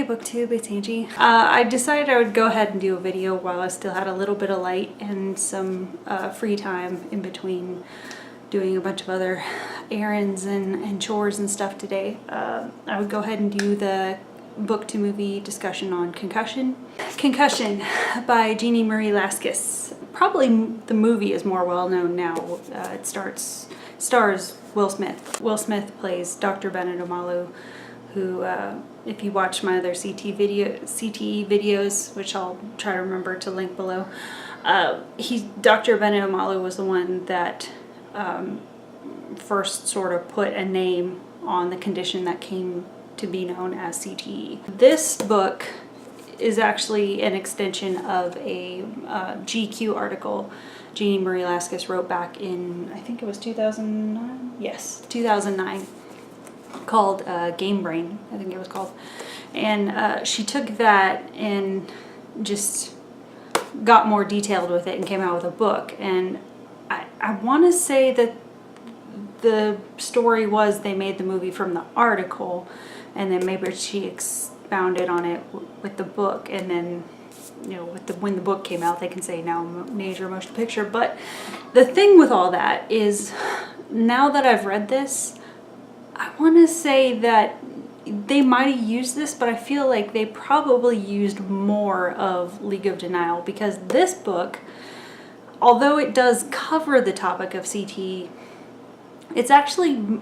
booktube, it's Angie. I decided I would go ahead and do a video while I still had a little bit of light and some free time in between doing a bunch of other errands and chores and stuff today. I would go ahead and do the book to movie discussion on Concussion. Concussion by Jeanne Laskas. Probably the movie is more well known now. It stars Will Smith. Will Smith plays Dr. Bennett Omalu, who, if you watch my other CTE videos, which I'll try to remember to link below, Dr. Bennett Omalu was the one that first sort of put a name on the condition that came to be known as CTE. This book is actually an extension of a GQ article Jeanne Laskas wrote back in, I think it was 2009? Yes, 2009, called Game Brain, I think it was called. And she took that and just got more detailed with it and came out with a book. And I want to say that the story was they made the movie from the article, and then maybe she expounded on it with the book, and then, you know, when the book came out, they can say now major motion picture. But the thing with all that is, now that I've read this, I want to say that they might have used this, but I feel like they probably used more of League of Denial, because this book, although it does cover the topic of CTE, it's actually,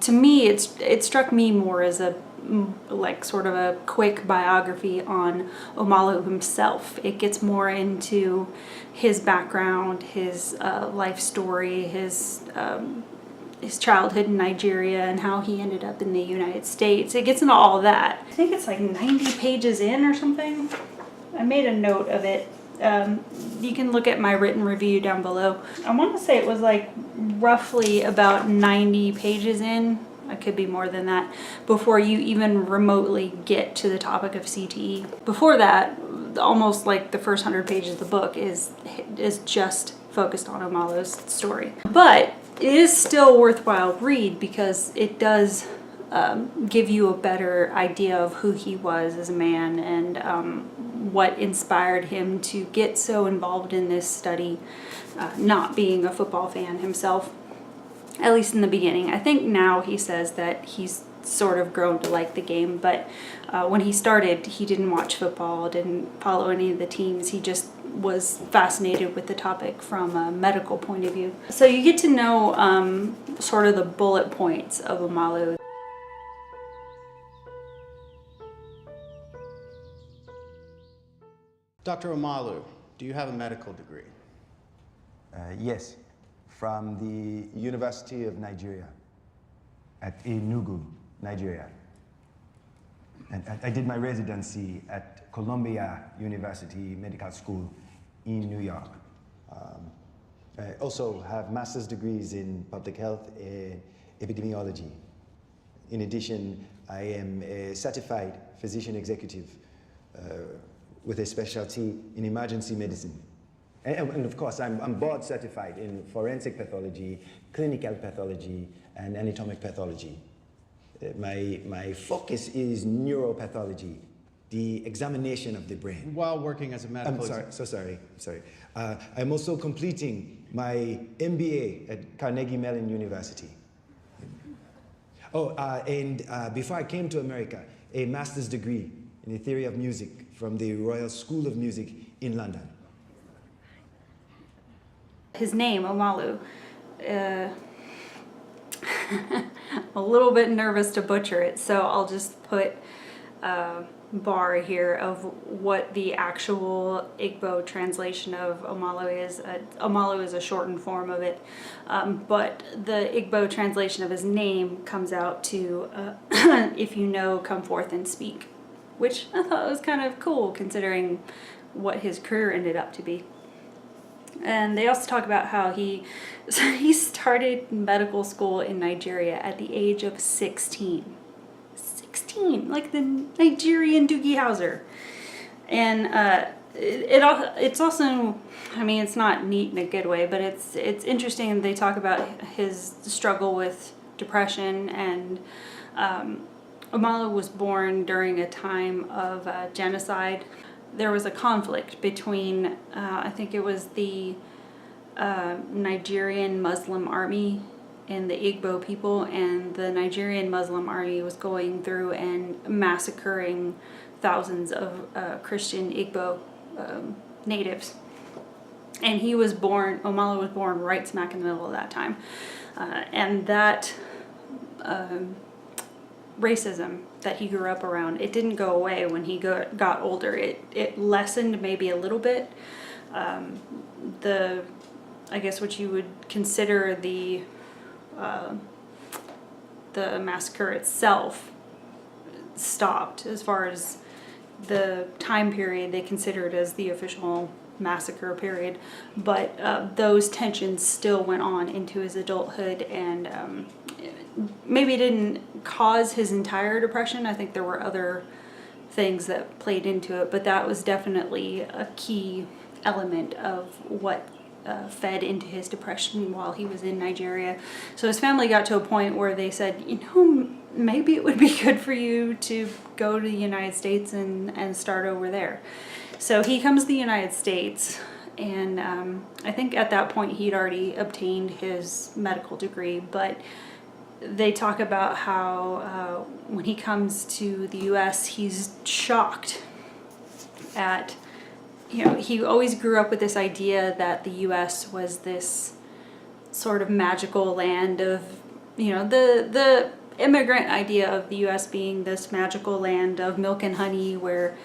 to me, it struck me more as a sort of a quick biography on Omalu himself. It gets more into his background, his life story, his childhood in Nigeria, and how he ended up in the United States. It gets into all that. I think it's like 90 pages in or something. I made a note of it. You can look at my written review down below. I want to say it was like roughly about 90 pages in. I could be more than that, before you even remotely get to the topic of CTE. Before that, almost like the first 100 pages of the book is just focused on Omalu's story. But it is still worthwhile read, because it does give you a better idea of who he was as a man, and what inspired him to get so involved in this study, not being a football fan himself. At least in the beginning. I think now he says that he's sort of grown to like the game, but when he started, he didn't watch football, didn't follow any of the teams. He just was fascinated with the topic from a medical point of view. So you get to know sort of the bullet points of Omalu. Dr. Omalu, do you have a medical degree? Yes. From the University of Nigeria at Enugu, Nigeria. And I did my residency at Columbia University Medical School in New York. I also have master's degrees in public health and epidemiology. In addition, I am a certified physician executive with a specialty in emergency medicine. And of course, I'm board certified in forensic pathology, clinical pathology, and anatomic pathology. My focus is neuropathology, the examination of the brain. While working as a medical... Sorry. I'm also completing my MBA at Carnegie Mellon University. And before I came to America, a master's degree in the theory of music from the Royal School of Music in London. His name, Omalu, a little bit nervous to butcher it, so I'll just put a bar here of what the actual Igbo translation of Omalu is. Omalu is a shortened form of it, but the Igbo translation of his name comes out to, if you know, come forth and speak, which I thought was kind of cool considering what his career ended up to be. And they also talk about how he started medical school in Nigeria at the age of 16. 16, like the Nigerian Doogie Howser. And it's also, I mean, it's not neat in a good way, but it's interesting. They talk about his struggle with depression and Omalu was born during a time of genocide. There was a conflict between, I think it was the Nigerian Muslim army and the Igbo people, and the Nigerian Muslim army was going through and massacring thousands of Christian Igbo natives. And he was born, Omalu was born right smack in the middle of that time. And that racism that he grew up around, it didn't go away when he got older. It lessened maybe a little bit. I guess what you would consider the massacre itself stopped as far as the time period they considered as the official massacre period, but those tensions still went on into his adulthood, and maybe it didn't cause his entire depression. I think there were other things that played into it, but that was definitely a key element of what fed into his depression while he was in Nigeria. So his family got to a point where they said, you know, maybe it would be good for you to go to the United States and start over there. So he comes to the United States, and I think at that point he'd already obtained his medical degree, but they talk about how when he comes to the US, he's shocked at, you know, he always grew up with this idea that the US was this sort of magical land of, you know, the immigrant idea of the US being this magical land of milk and honey where,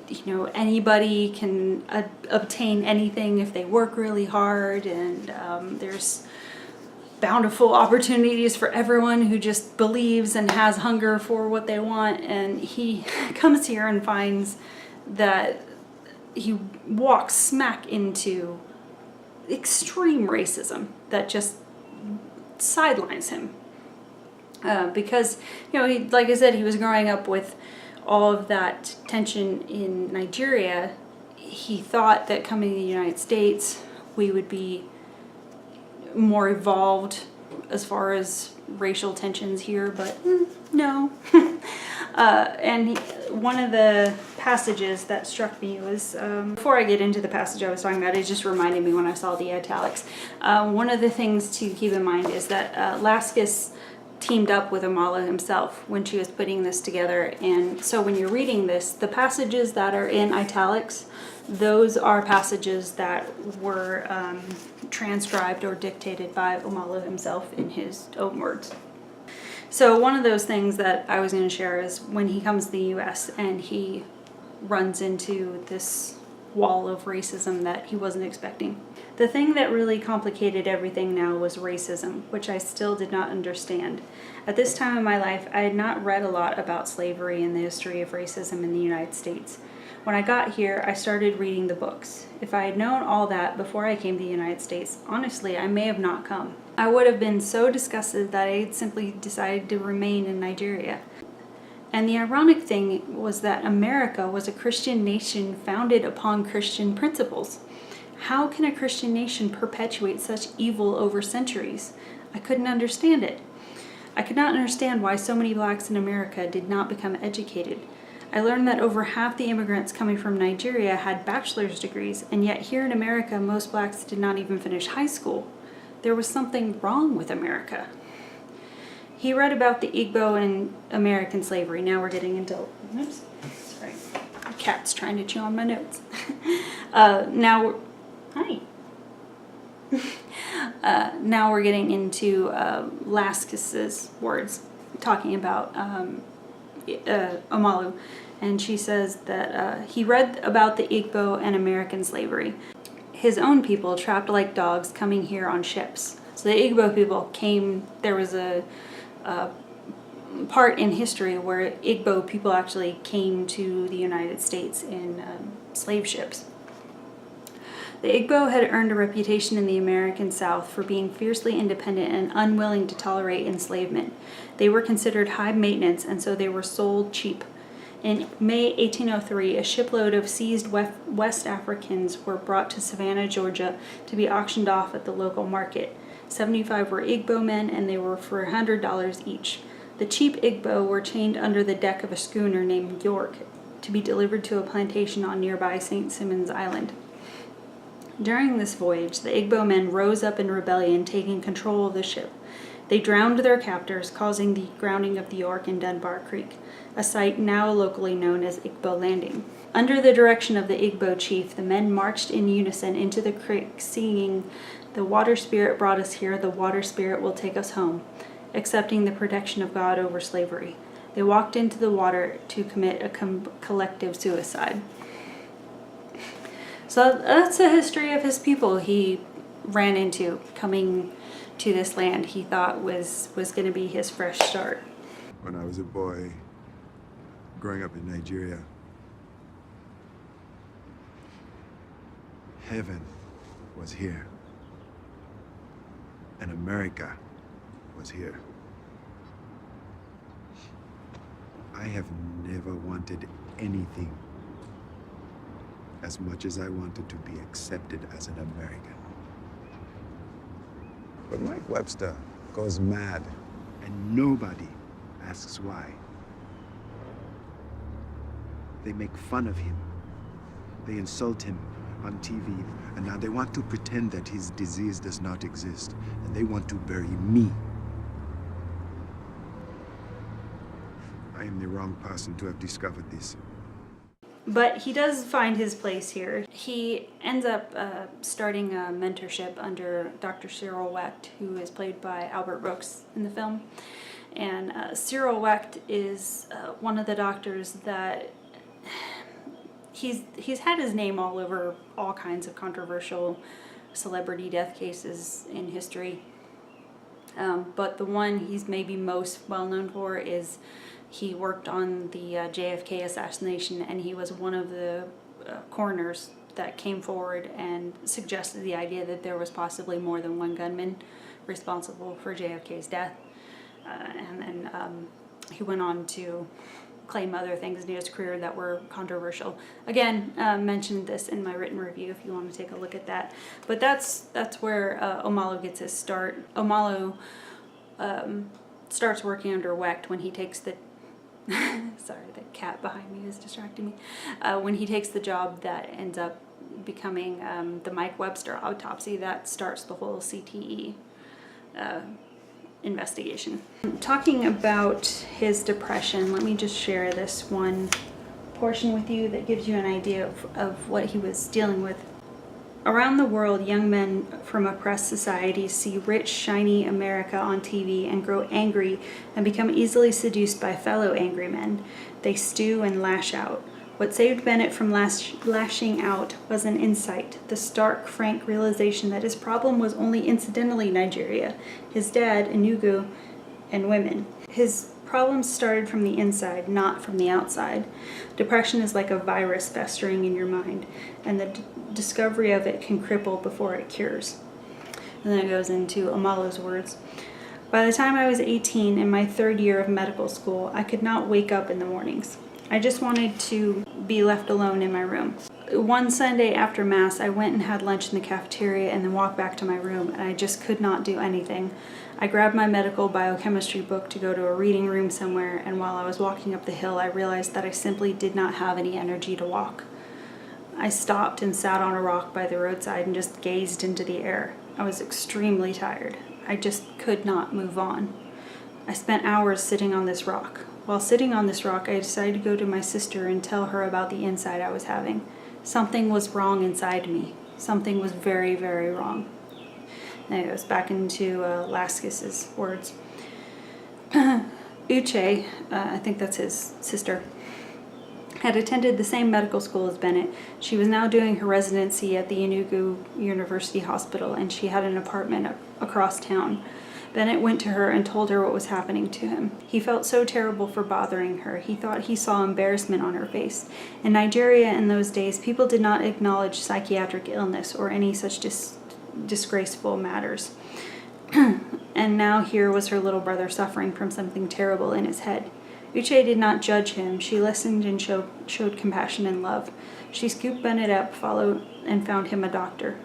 you know, anybody can obtain anything if they work really hard, and there's bountiful opportunities for everyone who just believes and has hunger for what they want. And he comes here and finds that he walks smack into extreme racism that just sidelines him. Because, you know, like I said, he was growing up with all of that tension in Nigeria. He thought that coming to the United States, we would be more evolved as far as racial tensions here, but no. And one of the passages that struck me was, before I get into the passage I was talking about, it just reminded me when I saw the italics. One of the things to keep in mind is that Laskas teamed up with Omalu himself when she was putting this together, and so when you're reading this, the passages that are in italics, those are passages that were transcribed or dictated by Omalu himself in his own words. So one of those things that I was going to share is when he comes to the US and he runs into this wall of racism that he wasn't expecting. The thing that really complicated everything now was racism, which I still did not understand. At this time in my life, I had not read a lot about slavery and the history of racism in the United States. When I got here, I started reading the books. If I had known all that before I came to the United States, honestly, I may have not come. I would have been so disgusted that I had simply decided to remain in Nigeria. And the ironic thing was that America was a Christian nation founded upon Christian principles. How can a Christian nation perpetuate such evil over centuries? I couldn't understand it. I could not understand why so many blacks in America did not become educated. I learned that over half the immigrants coming from Nigeria had bachelor's degrees, and yet here in America, most blacks did not even finish high school. There was something wrong with America. He read about the Igbo and American slavery. Now we're getting into, oops, sorry, the cat's trying to chew on my notes. Now we're getting into Laskas's words, talking about Omalu, and she says that he read about the Igbo and American slavery. His own people trapped like dogs coming here on ships. So the Igbo people came, there was a part in history where Igbo people actually came to the United States in slave ships. The Igbo had earned a reputation in the American South for being fiercely independent and unwilling to tolerate enslavement. They were considered high maintenance, and so they were sold cheap. In May 1803, a shipload of seized West Africans were brought to Savannah, Georgia, to be auctioned off at the local market. 75 were Igbo men, and they were for $100 each. The cheap Igbo were chained under the deck of a schooner named York to be delivered to a plantation on nearby St. Simons Island. During this voyage, the Igbo men rose up in rebellion, taking control of the ship. They drowned their captors, causing the grounding of the York in Dunbar Creek, a site now locally known as Igbo Landing. Under the direction of the Igbo chief, the men marched in unison into the creek, singing, "The water spirit brought us here, the water spirit will take us home," accepting the protection of God over slavery. They walked into the water to commit a collective suicide. So that's the history of his people he ran into coming to this land he thought was going to be his fresh start. When I was a boy growing up in Nigeria, heaven was here and America was here. I have never wanted anything as much as I wanted to be accepted as an American. But Mike Webster goes mad and nobody asks why. They make fun of him. They insult him on TV, and now they want to pretend that his disease does not exist, and they want to bury me. I am the wrong person to have discovered this. But he does find his place here. He ends up starting a mentorship under Dr. Cyril Wecht, who is played by Albert Brooks in the film. And Cyril Wecht is one of the doctors that he's had his name all over all kinds of controversial celebrity death cases in history. But the one he's maybe most well known for is he worked on the JFK assassination, and he was one of the coroners that came forward and suggested the idea that there was possibly more than one gunman responsible for JFK's death. And then he went on to claim other things in his career that were controversial. Again, mentioned this in my written review if you want to take a look at that. But that's where Omalu gets his start. Omalu starts working under Wecht when he takes the sorry, the cat behind me is distracting me. When he takes the job that ends up becoming the Mike Webster autopsy, that starts the whole CTE investigation. Talking about his depression, let me just share this one portion with you that gives you an idea of what he was dealing with. Around the world, young men from oppressed societies see rich, shiny America on TV and grow angry and become easily seduced by fellow angry men. They stew and lash out. What saved Bennett from lashing out was an insight, the stark, frank realization that his problem was only incidentally Nigeria, his dad, Enugu, and women. His problems started from the inside, not from the outside. Depression is like a virus festering in your mind, and the discovery of it can cripple before it cures. And then it goes into Omalu's words. By the time I was 18, in my third year of medical school, I could not wake up in the mornings. I just wanted to be left alone in my room. One Sunday after Mass, I went and had lunch in the cafeteria and then walked back to my room, and I just could not do anything. I grabbed my medical biochemistry book to go to a reading room somewhere, and while I was walking up the hill, I realized that I simply did not have any energy to walk. I stopped and sat on a rock by the roadside and just gazed into the air. I was extremely tired. I just could not move on. I spent hours sitting on this rock. While sitting on this rock, I decided to go to my sister and tell her about the insight I was having. Something was wrong inside me. Something was very, very wrong. And it goes back into Laskas' words. Uche, I think that's his sister, had attended the same medical school as Bennett. She was now doing her residency at the Enugu University Hospital, and she had an apartment across town. Bennett went to her and told her what was happening to him. He felt so terrible for bothering her. He thought he saw embarrassment on her face. In Nigeria in those days, people did not acknowledge psychiatric illness or any such disgraceful matters. And now here was her little brother suffering from something terrible in his head. Uche did not judge him. She listened and showed compassion and love. She scooped Bennett up, followed, and found him a doctor.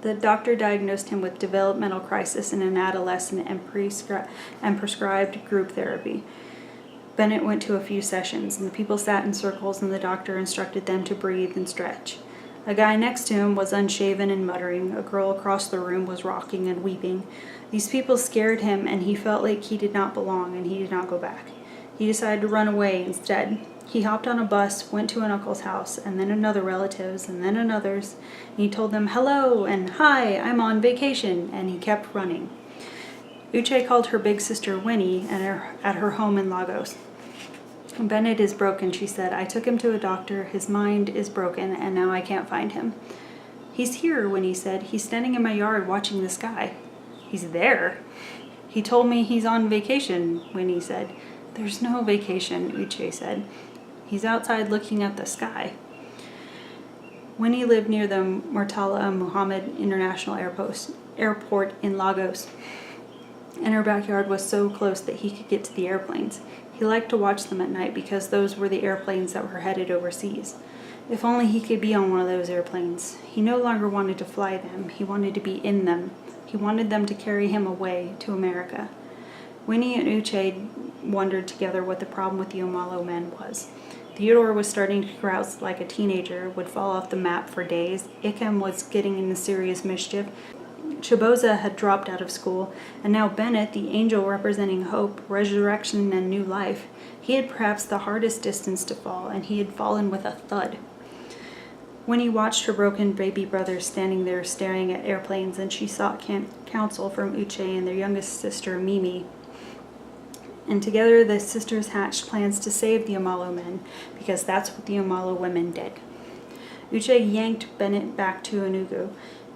The doctor diagnosed him with developmental crisis in an adolescent and prescribed group therapy. Bennett went to a few sessions, and the people sat in circles, and the doctor instructed them to breathe and stretch. A guy next to him was unshaven and muttering. A girl across the room was rocking and weeping. These people scared him, and he felt like he did not belong, and he did not go back. He decided to run away instead. He hopped on a bus, went to an uncle's house, and then another relative's, and then another's. And he told them, "Hello," and "Hi, I'm on vacation," and he kept running. Uche called her big sister Winnie at her home in Lagos. "Bennett is broken," she said. "I took him to a doctor. His mind is broken, and now I can't find him." "He's here," Winnie said. "He's standing in my yard watching the sky." "He's there?" "He told me he's on vacation," Winnie said. "There's no vacation," Uche said. "He's outside looking at the sky." Winnie lived near the Murtala Muhammad International Airport in Lagos, and her backyard was so close that he could get to the airplanes. He liked to watch them at night because those were the airplanes that were headed overseas. If only he could be on one of those airplanes. He no longer wanted to fly them. He wanted to be in them. He wanted them to carry him away to America. Winnie and Uche wondered together what the problem with the Omalo men was. Theodore was starting to grouse like a teenager, would fall off the map for days. Ikem was getting into serious mischief. Chiboza had dropped out of school, and now Bennett, the angel representing hope, resurrection, and new life, he had perhaps the hardest distance to fall, and he had fallen with a thud. Winnie watched her broken baby brother standing there staring at airplanes, and she sought counsel from Uche and their youngest sister, Mimi. And together the sisters hatched plans to save the Omalo men, because that's what the Omalo women did. Uche yanked Bennett back to Enugu.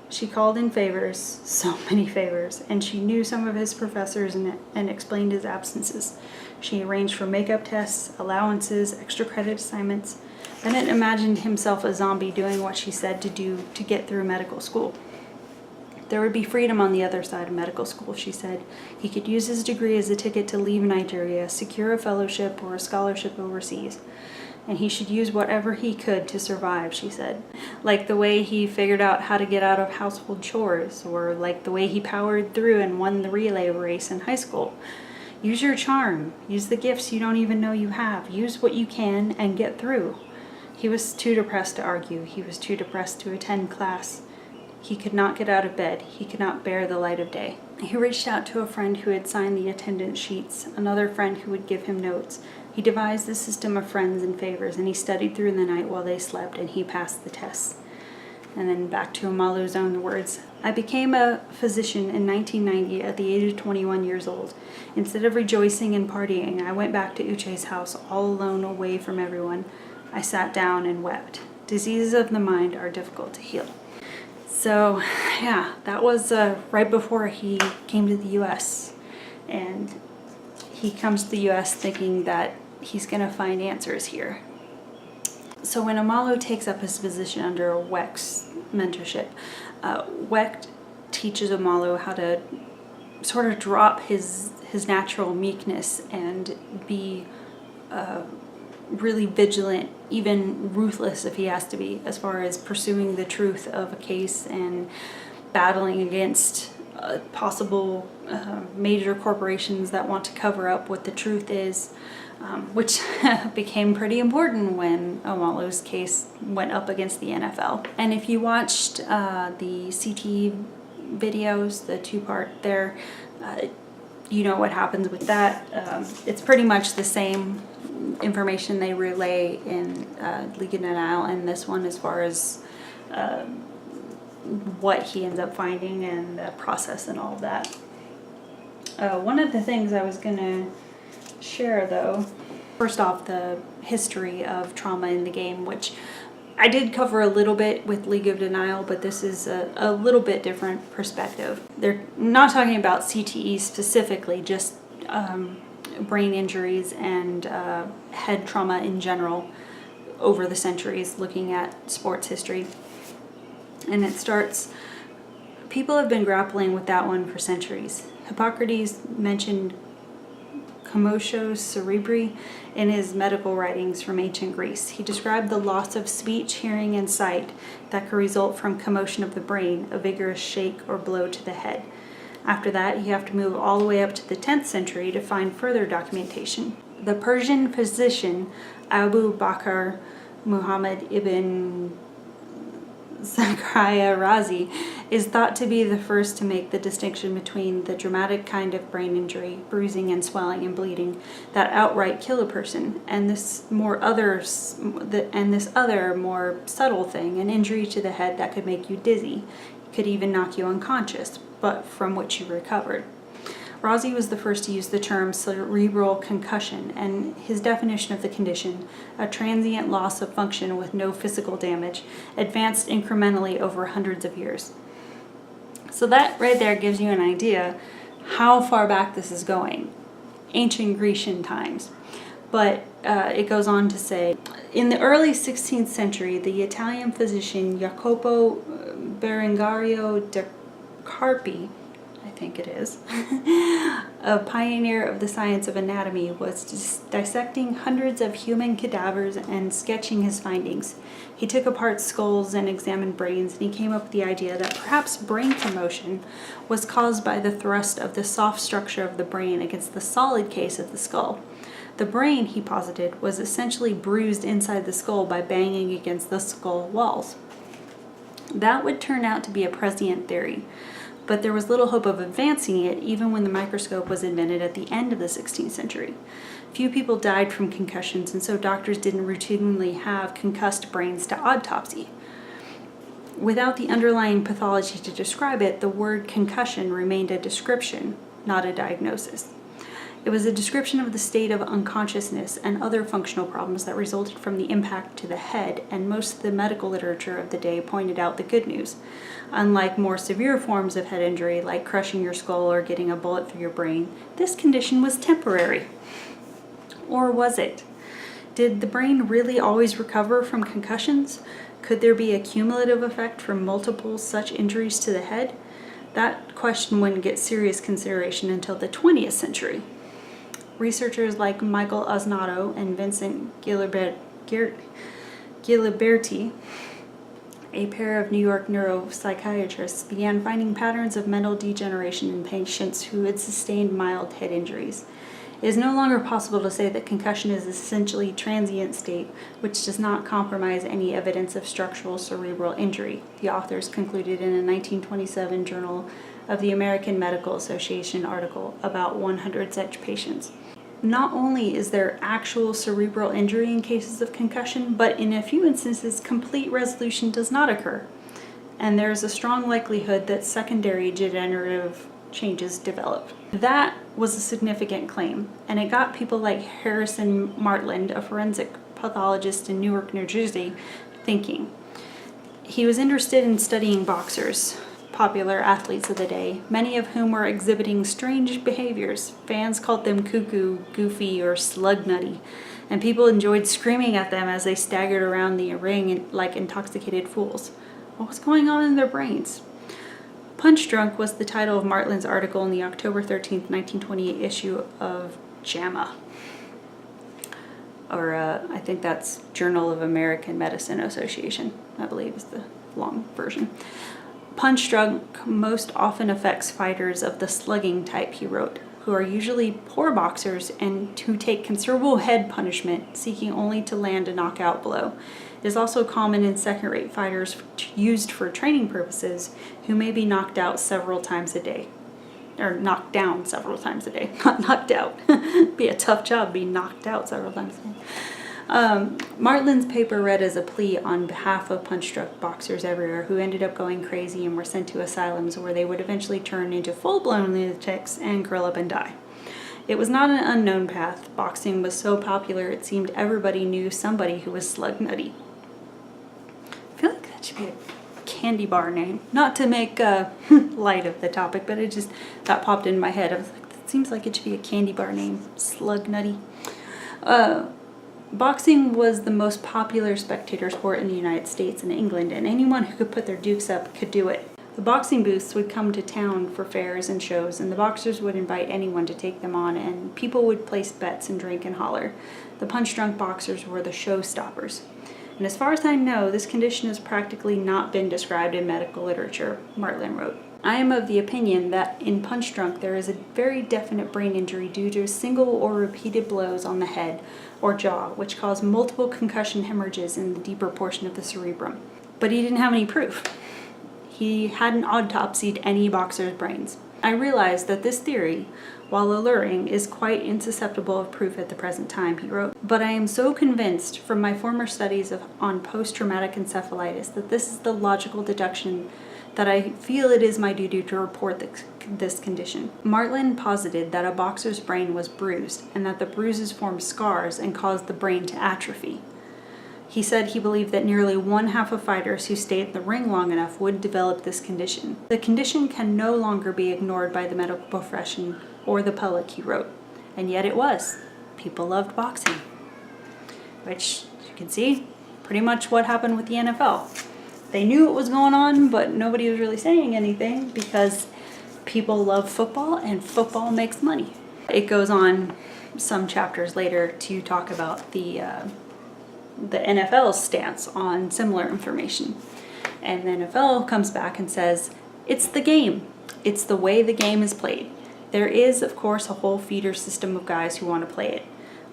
She called in favors, so many favors, and she knew some of his professors and explained his absences. She arranged for makeup tests, allowances, extra credit assignments. Bennett imagined himself a zombie doing what she said to do to get through medical school. There would be freedom on the other side of medical school, she said. He could use his degree as a ticket to leave Nigeria, secure a fellowship or a scholarship overseas. And he should use whatever he could to survive, she said. Like the way he figured out how to get out of household chores, or like the way he powered through and won the relay race in high school. Use your charm. Use the gifts you don't even know you have. Use what you can and get through. He was too depressed to argue. He was too depressed to attend class. He could not get out of bed. He could not bear the light of day. He reached out to a friend who had signed the attendance sheets, another friend who would give him notes. He devised a system of friends and favors, and he studied through the night while they slept, and he passed the tests. And then back to Omalo's own words. "I became a physician in 1990 at the age of 21 years old. Instead of rejoicing and partying, I went back to Uche's house all alone away from everyone. I sat down and wept. Diseases of the mind are difficult to heal." So, yeah, that was right before he came to the U.S. And he comes to the U.S. thinking that he's going to find answers here. So when Omalo takes up his position under Weck's mentorship, Weck teaches Omalo how to sort of drop his natural meekness and be really vigilant, even ruthless if he has to be, as far as pursuing the truth of a case and battling against possible major corporations that want to cover up what the truth is, which became pretty important when Omalo's case went up against the NFL. And if you watched the CTE videos, the two-part there, you know what happens with that. It's pretty much the same information they relay in League of Denial and this one, as far as what he ends up finding and the process and all of that. One of the things I was going to share, though, first off, the history of trauma in the game, which I did cover a little bit with League of Denial, but this is a little bit different perspective. They're not talking about CTE specifically, just brain injuries and head trauma in general over the centuries, looking at sports history. And it starts, people have been grappling with that one for centuries. Hippocrates mentioned commotio cerebri in his medical writings from ancient Greece. He described the loss of speech, hearing, and sight that could result from commotion of the brain, a vigorous shake or blow to the head. After that, you have to move all the way up to the 10th century to find further documentation. The Persian physician Abu Bakr Muhammad ibn Zakaria Razi is thought to be the first to make the distinction between the dramatic kind of brain injury, bruising and swelling and bleeding, that outright kill a person, and this other more subtle thing, an injury to the head that could make you dizzy, could even knock you unconscious, but from which you recovered. Razi was the first to use the term cerebral concussion, and his definition of the condition, a transient loss of function with no physical damage, advanced incrementally over hundreds of years. So that right there gives you an idea how far back this is going, ancient Grecian times. But it goes on to say, in the early 16th century, the Italian physician Jacopo Berengario de Carpi, I think it is, a pioneer of the science of anatomy, was dissecting hundreds of human cadavers and sketching his findings. He took apart skulls and examined brains, and he came up with the idea that perhaps brain commotion was caused by the thrust of the soft structure of the brain against the solid case of the skull. The brain, he posited, was essentially bruised inside the skull by banging against the skull walls. That would turn out to be a prescient theory, but there was little hope of advancing it even when the microscope was invented at the end of the 16th century. Few people died from concussions, and so doctors didn't routinely have concussed brains to autopsy. Without the underlying pathology to describe it, the word concussion remained a description, not a diagnosis. It was a description of the state of unconsciousness and other functional problems that resulted from the impact to the head, and most of the medical literature of the day pointed out the good news. Unlike more severe forms of head injury, like crushing your skull or getting a bullet through your brain, this condition was temporary. Or was it? Did the brain really always recover from concussions? Could there be a cumulative effect from multiple such injuries to the head? That question wouldn't get serious consideration until the 20th century. Researchers like Michael Osnato and Vincent Giliberti, a pair of New York neuropsychiatrists, began finding patterns of mental degeneration in patients who had sustained mild head injuries. It is no longer possible to say that concussion is essentially a transient state which does not compromise any evidence of structural cerebral injury, the authors concluded in a 1927 Journal of the American Medical Association article about 100 such patients. Not only is there actual cerebral injury in cases of concussion, but in a few instances, complete resolution does not occur, and there is a strong likelihood that secondary degenerative changes develop. That was a significant claim, and it got people like Harrison Martland, a forensic pathologist in Newark, New Jersey, thinking. He was interested in studying boxers, popular athletes of the day, many of whom were exhibiting strange behaviors. Fans called them cuckoo, goofy, or slug nutty, and people enjoyed screaming at them as they staggered around the ring like intoxicated fools. What was going on in their brains? Punch Drunk was the title of Martland's article in the October 13th, 1928 issue of JAMA. Or I think that's Journal of American Medicine Association, I believe is the long version. Punch drunk most often affects fighters of the slugging type, he wrote, who are usually poor boxers and who take considerable head punishment, seeking only to land a knockout blow. It is also common in second-rate fighters used for training purposes who may be knocked out several times a day. Or knocked down several times a day, not knocked out. Be a tough job being knocked out several times a day. Martland's paper read as a plea on behalf of punch-struck boxers everywhere who ended up going crazy and were sent to asylums where they would eventually turn into full-blown lunatics and curl up and die. It was not an unknown path. Boxing was so popular it seemed everybody knew somebody who was slug nutty. I feel like that should be a candy bar name. Not to make light of the topic, but that popped in my head. I was like, that seems like it should be a candy bar name. Slug nutty. Boxing was the most popular spectator sport in the United States and England, and anyone who could put their dukes up could do it. The boxing booths would come to town for fairs and shows, and the boxers would invite anyone to take them on, and people would place bets and drink and holler. The punch-drunk boxers were the showstoppers. And as far as I know, this condition has practically not been described in medical literature, Martlin wrote. I am of the opinion that in punch drunk there is a very definite brain injury due to single or repeated blows on the head or jaw, which cause multiple concussion hemorrhages in the deeper portion of the cerebrum. But he didn't have any proof. He hadn't autopsied any boxer's brains. I realize that this theory, while alluring, is quite insusceptible of proof at the present time, he wrote, but I am so convinced from my former studies on post-traumatic encephalitis that this is the logical deduction that I feel it is my duty to report this condition. Martlin posited that a boxer's brain was bruised and that the bruises formed scars and caused the brain to atrophy. He said he believed that nearly one half of fighters who stayed in the ring long enough would develop this condition. The condition can no longer be ignored by the medical profession or the public, he wrote. And yet it was. People loved boxing. Which, you can see, pretty much what happened with the NFL. They knew it was going on, but nobody was really saying anything because people love football and football makes money. It goes on some chapters later to talk about the NFL's stance on similar information. And the NFL comes back and says, it's the game. It's the way the game is played. There is, of course, a whole feeder system of guys who want to play it.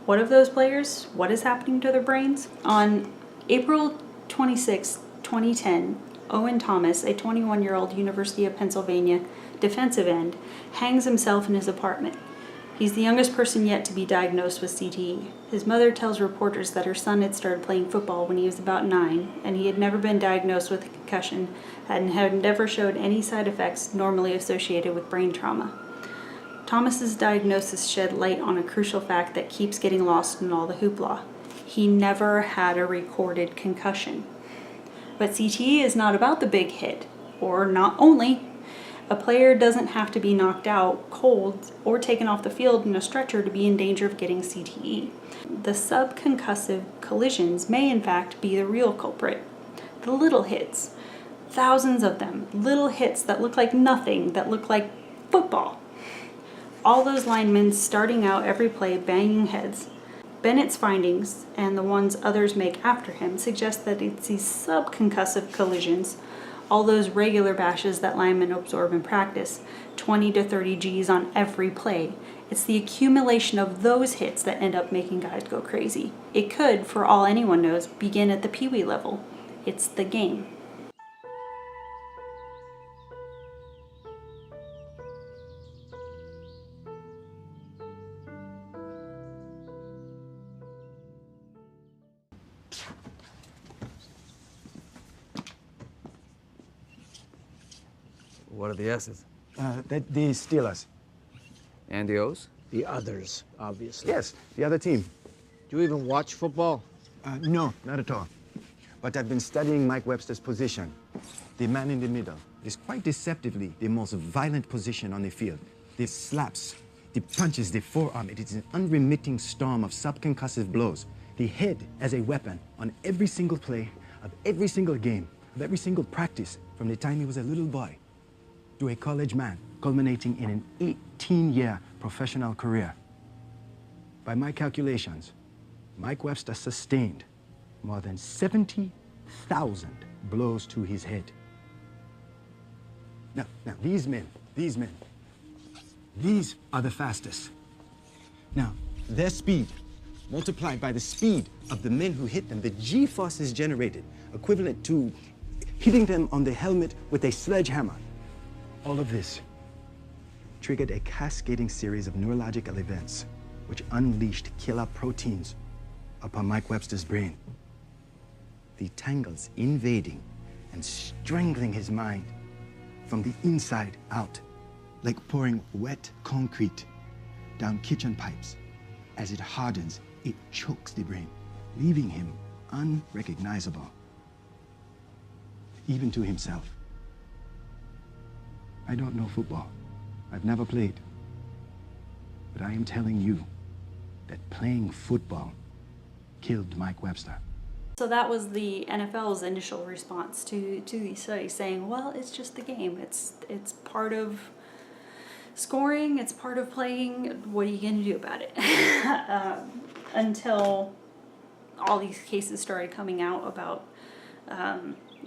What of those players? What is happening to their brains? On April 26, 2010, Owen Thomas, a 21-year-old University of Pennsylvania defensive end, hangs himself in his apartment. He's the youngest person yet to be diagnosed with CTE. His mother tells reporters that her son had started playing football when he was about 9, and he had never been diagnosed with a concussion and had never showed any side effects normally associated with brain trauma. Thomas's diagnosis shed light on a crucial fact that keeps getting lost in all the hoopla. He never had a recorded concussion. But CTE is not about the big hit, or not only. A player doesn't have to be knocked out cold or taken off the field in a stretcher to be in danger of getting CTE. The subconcussive collisions may in fact be the real culprit. The little hits, thousands of them, little hits that look like nothing, that look like football. All those linemen starting out every play banging heads. Bennett's findings, and the ones others make after him, suggest that it's these subconcussive collisions, all those regular bashes that linemen absorb in practice, 20 to 30 Gs on every play. It's the accumulation of those hits that end up making guys go crazy. It could, for all anyone knows, begin at the peewee level. It's the game. What are the S's? The Steelers. And the O's? The others, obviously. Yes, the other team. Do you even watch football? No, not at all. But I've been studying Mike Webster's position. The man in the middle is quite deceptively the most violent position on the field. The slaps, the punches, the forearm, it is an unremitting storm of subconcussive blows. The head as a weapon on every single play of every single game, of every single practice from the time he was a little boy to a college man, culminating in an 18-year professional career. By my calculations, Mike Webster sustained more than 70,000 blows to his head. Now these men, these are the fastest. Now, their speed, multiplied by the speed of the men who hit them, the G-forces generated, equivalent to hitting them on the helmet with a sledgehammer. All of this triggered a cascading series of neurological events which unleashed killer proteins upon Mike Webster's brain. The tangles invading and strangling his mind from the inside out, like pouring wet concrete down kitchen pipes. As it hardens, it chokes the brain, leaving him unrecognizable, even to himself. I don't know football. I've never played. But I am telling you that playing football killed Mike Webster. So that was the NFL's initial response to these studies, saying, well, it's just the game. It's part of scoring. It's part of playing. What are you going to do about it? Until all these cases started coming out about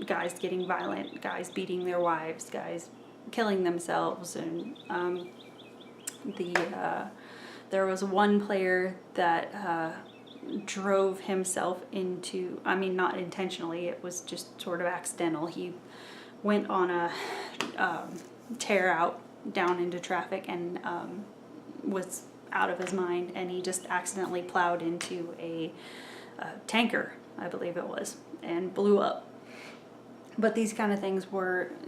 guys getting violent, guys beating their wives, guys killing themselves, and there was one player that drove himself into, I mean, not intentionally, it was just sort of accidental. He went on a tear out down into traffic and was out of his mind, and he just accidentally plowed into a tanker, I believe it was, and blew up. But these kind of things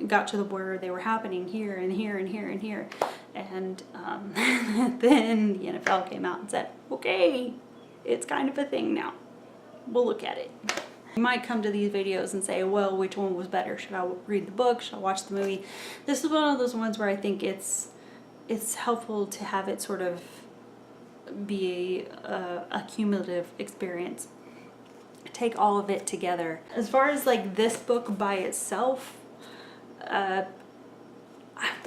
got to the border. They were happening here and here and here and here, and then the NFL came out and said, okay, it's kind of a thing now. We'll look at it. You might come to these videos and say, well, which one was better? Should I read the book? Should I watch the movie? This is one of those ones where I think it's helpful to have it sort of be a cumulative experience. Take all of it together. As far as like this book by itself, I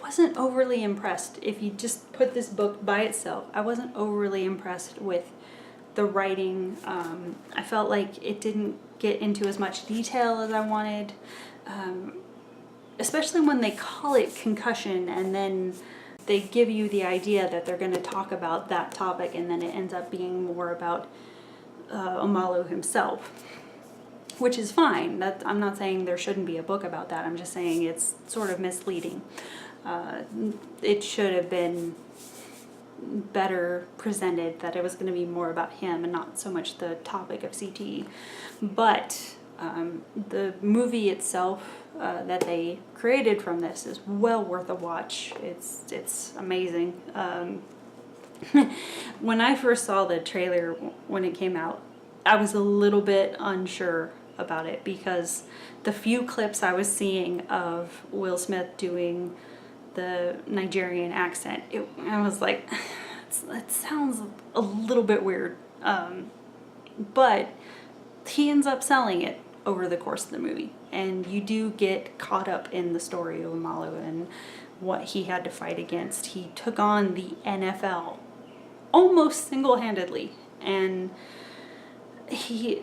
wasn't overly impressed. If you just put this book by itself, I wasn't overly impressed with the writing. I felt like it didn't get into as much detail as I wanted, especially when they call it concussion and then they give you the idea that they're going to talk about that topic, and then it ends up being more about Omalu himself, which is fine. I'm not saying there shouldn't be a book about that. I'm just saying it's sort of misleading. It should have been better presented, that it was going to be more about him and not so much the topic of CTE. But the movie itself that they created from this is well worth a watch. It's amazing. When I first saw the trailer when it came out, I was a little bit unsure about it because the few clips I was seeing of Will Smith doing the Nigerian accent, I was like, it sounds a little bit weird. But he ends up selling it over the course of the movie, and you do get caught up in the story of Omalu and what he had to fight against. He took on the NFL almost single-handedly, and he,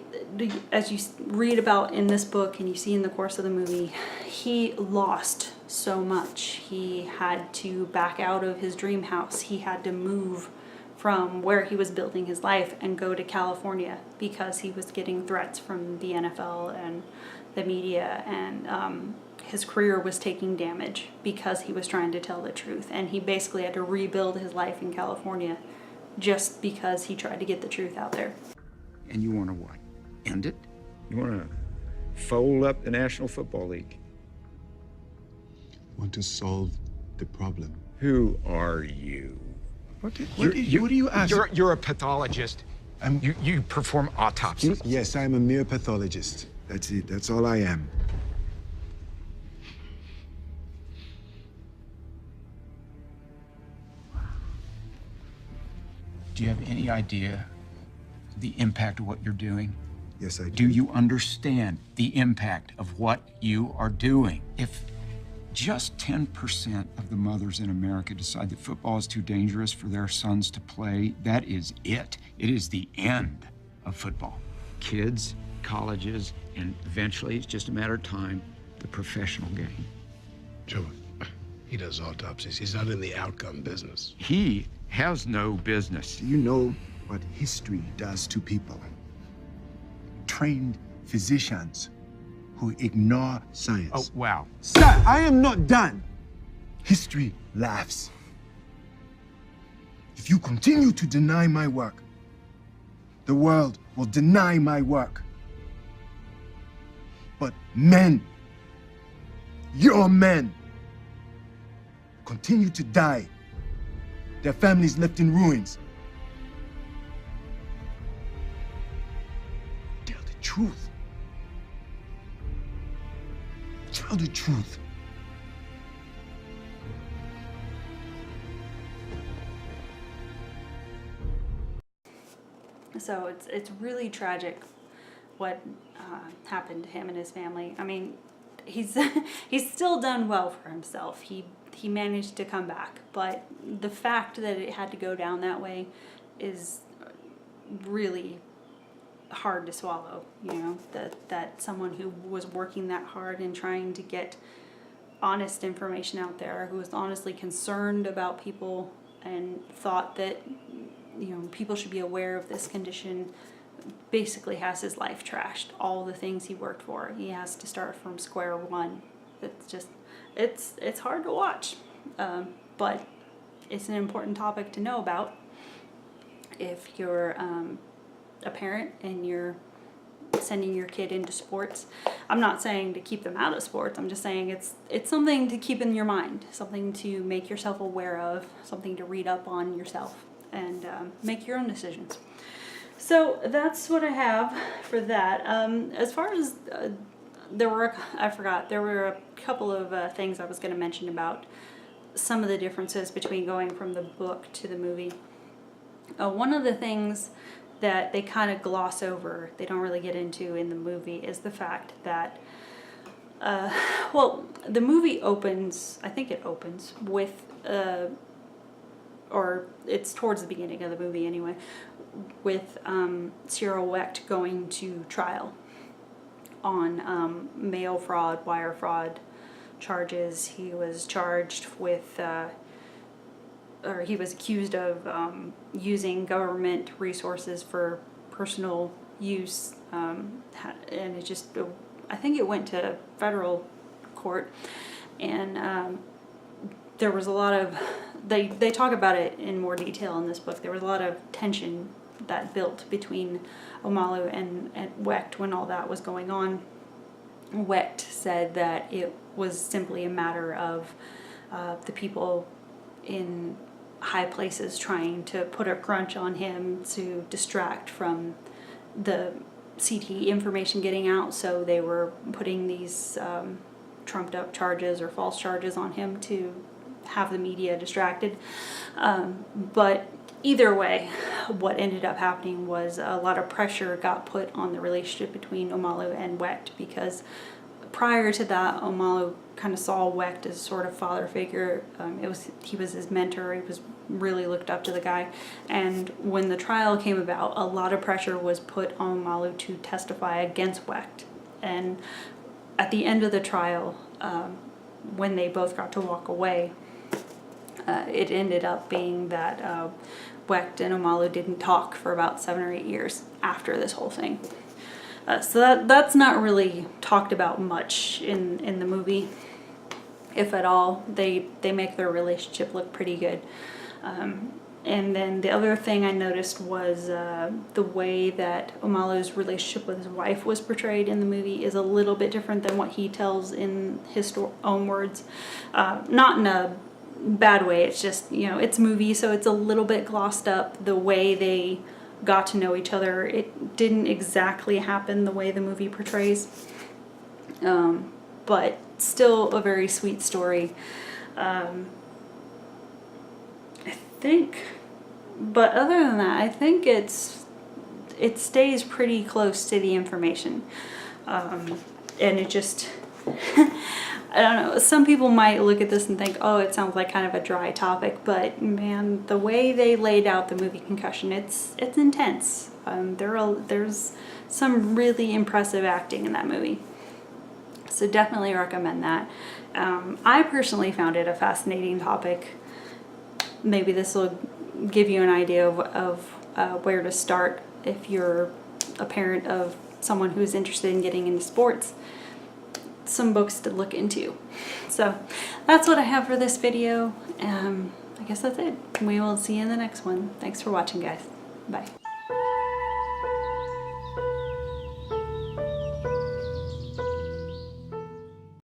as you read about in this book and you see in the course of the movie, he lost so much. He had to back out of his dream house. He had to move from where he was building his life and go to California because he was getting threats from the NFL and the media, and his career was taking damage because he was trying to tell the truth, and he basically had to rebuild his life in California just because he tried to get the truth out there. And you want to what? End it? You want to fold up the National Football League? Want to solve the problem. Who are you? What do you ask? You're a pathologist. You perform autopsies. Yes, I'm a mere pathologist. That's it. That's all I am. Do you have any idea the impact of what you're doing? Yes, I do. Do you understand the impact of what you are doing? If just 10% of the mothers in America decide that football is too dangerous for their sons to play, that is it. It is the end of football. Kids, colleges, and eventually, it's just a matter of time, the professional game. Joe, he does autopsies. He's not in the outcome business. He has no business. Do you know what history does to people? Trained physicians who ignore science. Oh, wow. Sir, I am not done. History laughs. If you continue to deny my work, the world will deny my work. But men, your men, continue to die. Their families left in ruins. Tell the truth. Tell the truth. So it's really tragic what happened to him and his family. I mean, he's he's still done well for himself. He managed to come back, but the fact that it had to go down that way is really hard to swallow. You know, that someone who was working that hard and trying to get honest information out there, who was honestly concerned about people and thought that, you know, people should be aware of this condition, basically has his life trashed. All the things he worked for, he has to start from square one. It's just, it's hard to watch, but it's an important topic to know about if you're a parent and you're sending your kid into sports. I'm not saying to keep them out of sports. I'm just saying it's something to keep in your mind, something to make yourself aware of, something to read up on yourself, and make your own decisions. So that's what I have for that. As far as there were a couple of things I was going to mention about some of the differences between going from the book to the movie. One of the things that they kind of gloss over, they don't really get into in the movie, is the fact that, well, the movie opens, I think it opens with, or it's towards the beginning of the movie anyway, with Cyril Wecht going to trial on mail fraud, wire fraud charges. He was charged with, or he was accused of using government resources for personal use, and it just, I think it went to federal court, and there was a lot of, they talk about it in more detail in this book. There was a lot of tension that built between Omalu and Wecht when all that was going on. Wecht said that it was simply a matter of the people in high places trying to put a crunch on him to distract from the CTE information getting out, so they were putting these trumped up charges or false charges on him to have the media distracted. But either way, what ended up happening was a lot of pressure got put on the relationship between Omalu and Wecht, because prior to that, Omalu kind of saw Wecht as sort of father figure. He was his mentor. He was really looked up to the guy. And when the trial came about, a lot of pressure was put on Omalu to testify against Wecht. And at the end of the trial, when they both got to walk away, it ended up being that Wecht and Omalu didn't talk for about 7 or 8 years after this whole thing. So that's not really talked about much in the movie, if at all. They make their relationship look pretty good. And then the other thing I noticed was the way that Omalu's relationship with his wife was portrayed in the movie is a little bit different than what he tells in his own words. Not in a bad way, it's just, you know, it's a movie, so it's a little bit glossed up the way they got to know each other. It didn't exactly happen the way the movie portrays, but still a very sweet story. I think, but other than that, I think it stays pretty close to the information, and it just I don't know, some people might look at this and think, oh, it sounds like kind of a dry topic, but man, the way they laid out the movie Concussion, it's intense. There's some really impressive acting in that movie, so definitely recommend that. I personally found it a fascinating topic. Maybe this will give you an idea of where to start if you're a parent of someone who's interested in getting into sports. Some books to look into. So that's what I have for this video. I guess that's it. We will see you in the next one. Thanks for watching, guys. Bye.